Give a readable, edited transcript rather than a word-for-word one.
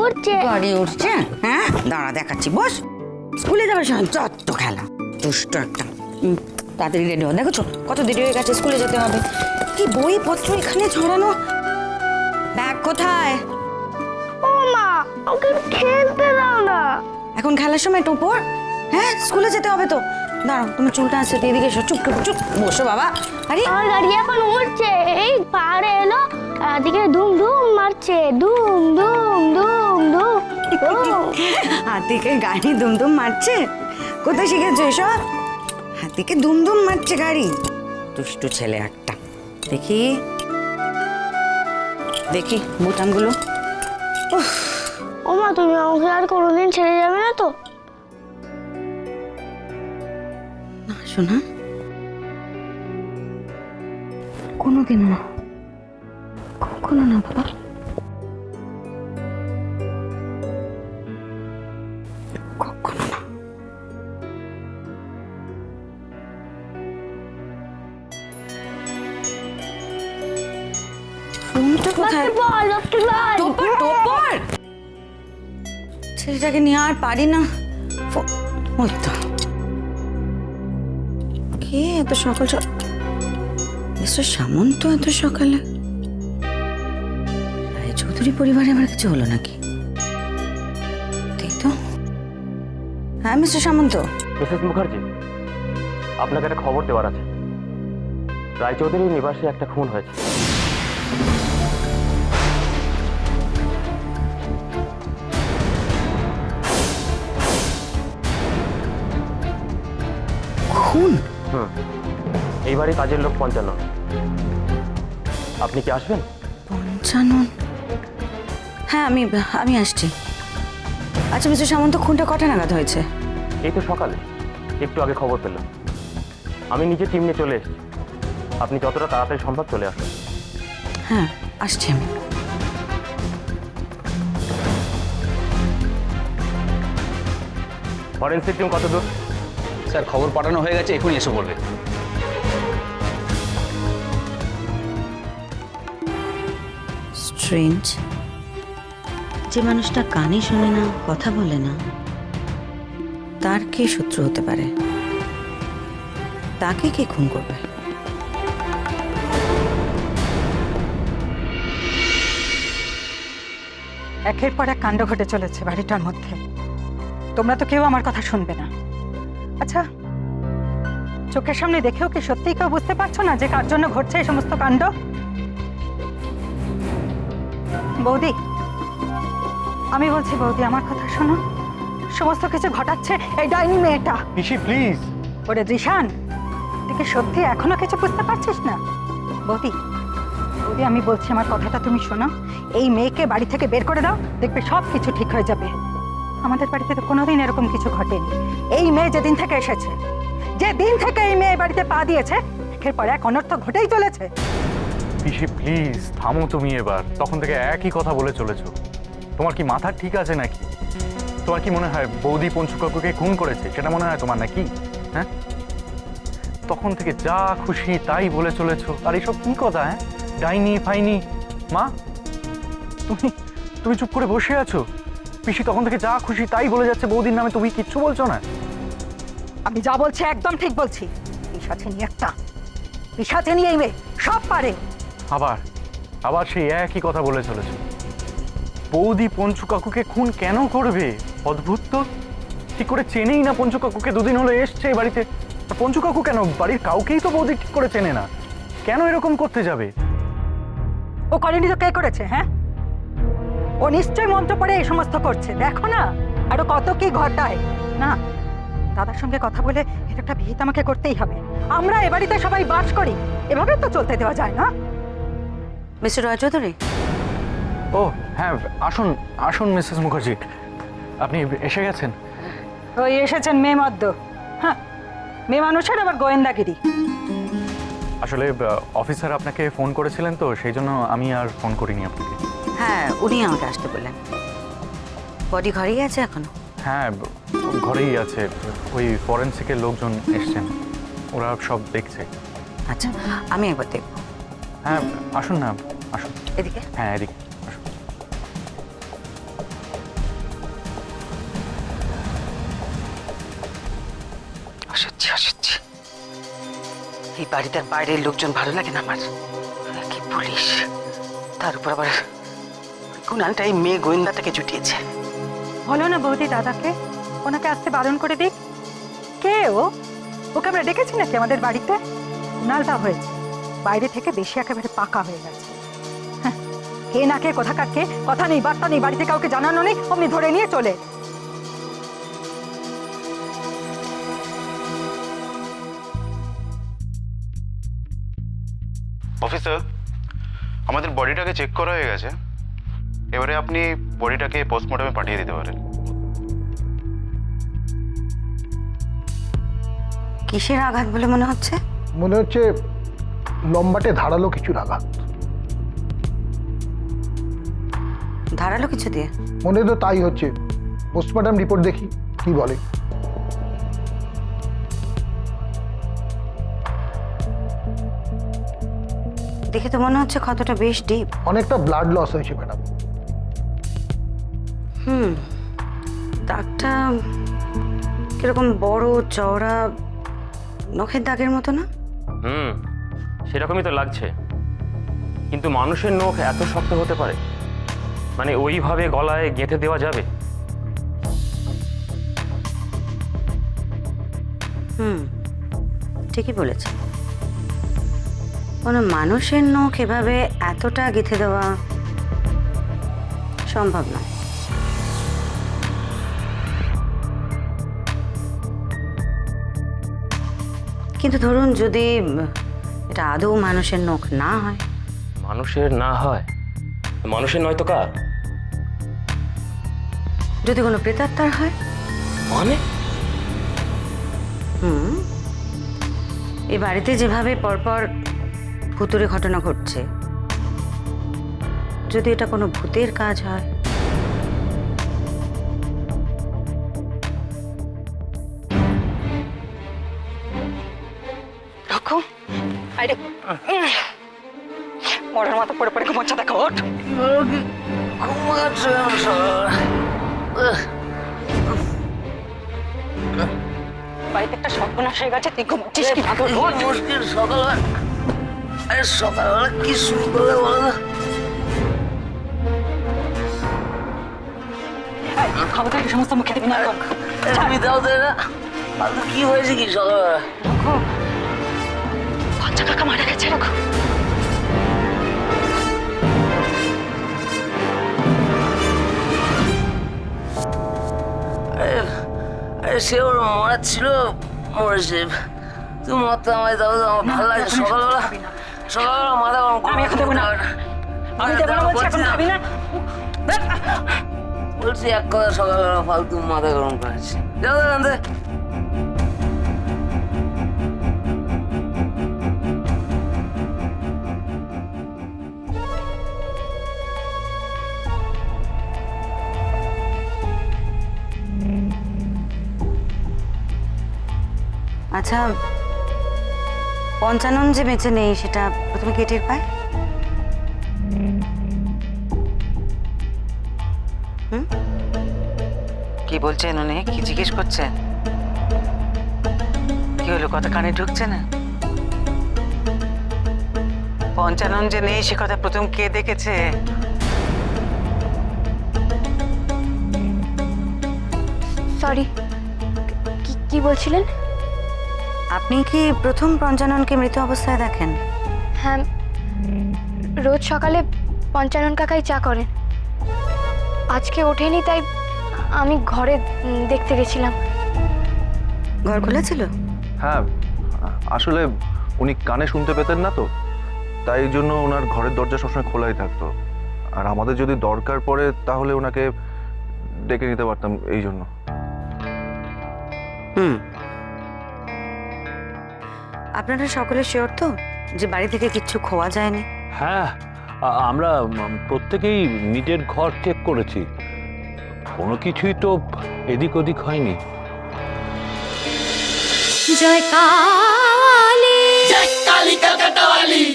উঠছে। গাড়ি উঠছে? হ্যাঁ দাঁড়া দেখাচ্ছি, বস। স্কুলে যাবার সময় যত খেলা, দুষ্ট একটা। তাড়াতাড়ি রেডি হো, দেখো কত দেরি হয়ে গেছে, স্কুলে যেতে হবে। কি বইপত্র এখানে ছড়ানো, ব্যাগ কোথায়? ও মা, ওকে খেলতে দাও না। এখন খেলার সময় টোপর? হ্যাঁ স্কুলে যেতে হবে তো। দাঁড়াও, তোমার চুলটা আছে, এদিকে এসো। চুপ করে চুপ বসো বাবা। আরে আমার গাড়ি এখন উঠছে, এই পাহাড়ে এলো, আর এদিকে ধুম ধুম মারছে, ধুম ধুম ধুম ধুম। হাতিকে গাড়ি দুমদুম মারছে? কোথায় শিখেছো এসব? হাতিকে দুমদুম মারছে গাড়ি? দুষ্টু ছেলে একটা। দেখি দেখি বোতামগুলো। ও মা, তুমি আমাকে আর কোনোদিন ছেড়ে যাবে না তো? না শোনা, কোনোদিন না, কখনো না বাবা। কখনো না। ফোনটা কোথায়? বল টোপর টোপর, ছেলেটাকে নিয়ে আর পারি না। ওই তো কে এত সকাল সকাল? মিস্টার সামন্ত এত সকালে? রায়চৌধুরী পরিবারে আবার কিছু হলো নাকি? তাই তো। হ্যাঁ মিস্টার সামন্ত। মিসেস মুখার্জি, আপনাকে একটা খবর দেওয়ার আছে। রায়চৌধুরীর নিবাসে একটা খুন হয়েছে। খুন? এই বাড়ি কাজের লোক 55। আপনি কি আসবেন? 55? হ্যাঁ আমি আমি আসছি। আচ্ছা মিস্টার সামন্ত, খুনটা কটা নাগাদ হয়েছে? এই তো সকালে, একটু আগে খবর পেলাম। আমি নিজে টিম নিয়ে চলে এসেছি। আপনি যতটা তাড়াতাড়ি সম্ভব চলে আসুন। হ্যাঁ আসছি আমি। ফরেন্সিক টিম কত দূর? স্যার খবর পাঠানো হয়ে গেছে, এখনই এসে পড়বে। স্ট্রেঞ্জ, যে মানুষটা কানে শোনে না, কথা বলে না, তার কে শত্রু হতে পারে? তাকে কে খুন করবে? একের পর এক কাণ্ড ঘটে চলেছে বাড়িটার মধ্যে। তোমরা তো কেউ আমার কথা শুনবে না। আচ্ছা, চোখের সামনে দেখেও কি সত্যিই কেউ বুঝতে পারছো না যে কার জন্য ঘটছে এই সমস্ত কাণ্ড? বৌদি, আমি বলছি বৌদি, আমার কথা শোনো। সমস্ত কিছু ঘটাচ্ছে এই ডাইনি মেয়েটা। পিসি প্লিজ। ওরে দৃশান, তুই কি সত্যি এখনো কিছু বুঝতে পারছিস না? বৌদি, বৌদি আমি বলছি, আমার কথাটা তুমি শোনো। এই মেয়েকে বাড়ি থেকে বের করে দাও, দেখবে সব কিছু ঠিক হয়ে যাবে। আমাদের বাড়িতে তো কোনোদিন এরকম কিছু ঘটেনি। এই মেয়ে যেদিন থেকে এসেছে, যেদিন থেকে এই মেয়ে বাড়িতে পা দিয়েছে, একের পর এক অনর্থ ঘটেই চলেছে। পিসি প্লিজ থামো তুমি এবার। তখন থেকে একই কথা বলে চলেছো। তোমার কি মাথা ঠিক আছে নাকি? তোমার কি মনে হয় বৌদি পঞ্চু কাকুকে খুন করেছে সেটা মনে হয় তোমার নাকি? হ্যাঁ, তখন থেকে যা খুশি তাই বলে চলেছো। আর এসব কি কথা? হ্যাঁ, ডাইনি ফাইনি। মা তুমি তুমি চুপ করে বসে আছো। পিসি তখন থেকে যা খুশি তাই বলে যাচ্ছে বৌদির নামে, তুমি কিচ্ছু বলছো না। আমি যা বলছি একদম ঠিক বলছি। পিশাচিনী একটা, পিশাচিনী এই মেয়ে, সব পারে। আবার আবার সেই একই কথা বলে চলেছ। বৌদি পঞ্চু কাকুকে খুন কেন করবে? অদ্ভুত তো, ঠিক করে চেনেই না পঞ্চু কাকুকে। দুদিন হলো এসছে এই বাড়িতে। আর পঞ্চু কাকু কেন, বাড়ির কাউকেই তো বৌদি ঠিক করে চেনে না। কেন এরকম করতে যাবে? ও করেনি তো কে করেছে? হ্যাঁ, ও নিশ্চয় মন্ত্র পড়ে এই সমস্ত করছে। দেখো না আরো কত কি ঘটায়। না, দাদার সঙ্গে কথা বলে এর একটা বিহিত আমাকে করতেই হবে। আমরা এ বাড়িতে সবাই বাস করি, এভাবে তো চলতে দেওয়া যায় না। মিস্টার রায়চৌধুরী। ও হ্যাঁ, আসুন আসুন মিসেস মুখার্জি, আপনি এসে গেছেন। ওই এসেছেন মেয়ে মদ্য। হ্যাঁ, মেয়ে মানুষের আবার গোয়েন্দাগিরি। আসলে অফিসার আপনাকে ফোন করেছিলেন তো, সেই জন্য আমি আর ফোন করিনি আপনাকে। হ্যাঁ উনি আমাকে আসতে বললেন। বডি ঘরেই আছে এখনো? হ্যাঁ ঘরেই আছে। ওই ফরেন্সিকের লোকজন এসছেন, ওরা সব দেখছে। আচ্ছা আমি একবার দেখবো। হ্যাঁ আসুন না, আসুন। এদিকে। হ্যাঁ এদিকে আসুন। এই বাড়িটার বাইরের লোকজন ভালো লাগে না আমার। কি পুলিশ, তার উপর আবার কুণালটা এই মেয়ে গোয়েন্দাটাকে জুটিয়েছে। বলো না বৌদি দাদাকে ওনাকে আসতে বারণ করে দিক। কে ও? ওকে আমরা ডেকেছি নাকি আমাদের বাড়িতে? কুণালটা হয়েছে বাইরে থেকে বেশি একেবারে পাকা হয়ে গেছে। হ্যাঁ, কে না কে কোথাকার কে, কথা নেই বার্তা নেই, বাড়িতে কাউকে জানানো নেই, অমনি ধরে নিয়ে চলে। অফিসার, আমাদের বডিটাকে চেক করা হয়ে গেছে। এবারে আপনি বডিটাকে পোস্টমর্টমে পাঠিয়ে দিতে পারেন। কিসের আঘাত বলে মনে হচ্ছে? মনে হচ্ছে লম্বাটে ধারালো কিছুর আঘাত। ধারালো কিছু দিয়ে? মনে তো তাই হচ্ছে। পোস্টমর্টম রিপোর্ট দেখি কি বলে। দেখে তো মনে হচ্ছে ক্ষতটা বেশ ডিপ। অনেকটা ব্লাড লস হয়েছে ম্যাডাম। দাগটা কিরকম বড় চওড়া, নখের দাগের মতো না? সেরকমই তো লাগছে, কিন্তু মানুষের নখ এত শক্ত হতে পারে? মানে ওইভাবে গলায় গেঁথে দেওয়া যাবে? ঠিকই বলেছে। কোনো মানুষের নখ এভাবে এতটা গেঁথে দেওয়া সম্ভব নয়। কিন্তু ধরুন যদি এটা আদৌ মানুষের নখ না হয়? মানুষের না হয়? মানুষের নয় তো কার? যদি কোনো প্রেতাত্মার হয়? মানে? এই বাড়িতে যেভাবে পরপর ভুতুড়ে ঘটনা ঘটছে, যদি এটা কোনো ভূতের কাজ হয়? রকম আরে মরার মাথা পড়ে পড়ে ঘুমাচ্ছে, দেখো ওঠ। বাড়িতে একটা সর্বনাশ হয়ে গেছে, তুই ঘুমাচ্ছিস কি? মুশকিল সকালবেলা। আরে সকালবেলা কি শুরু করলে বলো না? খাবার খাই সমস্ত মুখে দিবি না এখন। তুমি দাও দে না। কি হয়েছে কি সকালবেলা? পঞ্চা কাকা মারা গেছে। রাখো আরে সে ওর মরার ছিল, মরেছে। তুমি মরতে আমায় দাও, আমার ভালো লাগে। সকালবেলা মাথা গরম আমি এখন দেবো না। আমি দেবো না বলছি, এখন খাবি না। বলছি এক কথা, সকালবেলা ফালতু মাথা গরম করেছি। যাও এখান থেকে। আচ্ছা, পঞ্চানন যে বেঁচে নেই সেটা প্রথমে কে টের পায়? কি বলছেন উনি? কি জিজ্ঞেস করছেন? কি হলো, কথা কানে ঢুকছে না? পঞ্চানন যে নেই সে কথা প্রথম কে দেখেছে? সরি, কি বলছিলেন? আপনি কি প্রথম পঞ্চাননকে মৃত অবস্থায় দেখেন? হ্যাঁ, রোজ সকালে পঞ্চানন কাকাই চা করেন। আজকে ওঠেনি, তাই আমি ঘরে দেখতে গেছিলাম। ঘর খোলা ছিল? হ্যাঁ, আসলে উনি কানে শুনতে পেতেন না তো, তাই জন্য ওনার ঘরের দরজা সবসময় খোলাই থাকতো। আর আমাদের যদি দরকার পড়ে তাহলে ওনাকে ডেকে নিতে পারতাম, এই জন্য। আপনারা সকলে শিওর তো যে বাড়ি থেকে কিচ্ছু খোয়া যায়নি? হ্যাঁ, আমরা প্রত্যেকেই নিজের ঘর চেক করেছি, কোনো কিছুই তো এদিক ওদিক হয়নি। জয় কালী, জয় কালী কলকাতাওয়ালি।